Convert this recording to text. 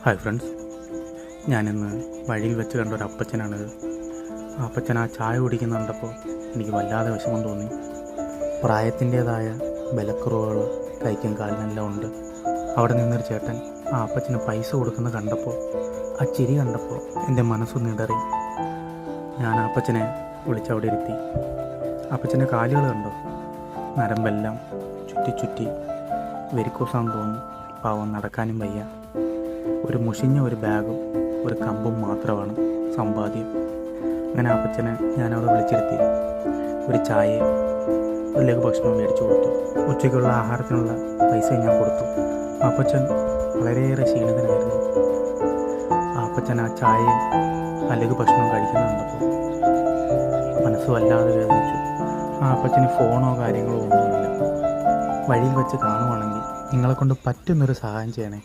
Hi friends, ഞാനിന്ന് വഴിയിൽ വെച്ച് കണ്ട ഒരു അപ്പച്ചനാണിത്. ആ അപ്പച്ചൻ ആ ചായ കുടിക്കുന്ന കണ്ടപ്പോൾ എനിക്ക് വല്ലാതെ വിഷമം തോന്നി. പ്രായത്തിൻ്റേതായ ബലക്കുറവുകൾ കൈക്കും കാലിനെല്ലാം ഉണ്ട്. അവിടെ നിന്നൊരു ചേട്ടൻ ആ അപ്പച്ചന് പൈസ കൊടുക്കുന്ന കണ്ടപ്പോൾ, ആ ചിരി കണ്ടപ്പോൾ എൻ്റെ മനസ്സൊന്ന് ഇടറി. ഞാൻ ആ അപ്പച്ചനെ വിളിച്ചവിടെ ഇരുത്തി. അപ്പച്ചൻ്റെ കാലുകൾ കണ്ടോ, നരമ്പെല്ലാം ചുറ്റി ചുറ്റി വെരിക്കോസാന്ന് തോന്നുന്നു. പാവം, നടക്കാനും വയ്യ. ഒരു മുഷിഞ്ഞ ഒരു ബാഗും ഒരു കമ്പും മാത്രമാണ് സമ്പാദ്യം. അങ്ങനെ അപ്പച്ചനെ ഞാനവിടെ വിളിച്ചിരുത്തി. ഒരു ചായയും ഒരു ലഘു ഭക്ഷണവും മേടിച്ചു കൊടുത്തു. ഉച്ചയ്ക്കുള്ള ആഹാരത്തിനുള്ള പൈസ ഞാൻ കൊടുത്തു. അപ്പച്ചൻ വളരെയേറെ ക്ഷീണിതനായിരുന്നു. അപ്പച്ചൻ ആ ചായയും ആ ലഘു ഭക്ഷണവും കഴിക്കുന്ന കണ്ടപ്പോൾ മനസ്സ് വല്ലാതെ വേദനിച്ചു. ആ അപ്പച്ചന് ഫോണോ കാര്യങ്ങളോ ഒന്നുമില്ല. വഴിയിൽ വെച്ച് കാണുവാണെങ്കിൽ നിങ്ങളെക്കൊണ്ട് പറ്റുന്നൊരു സഹായം ചെയ്യണേ.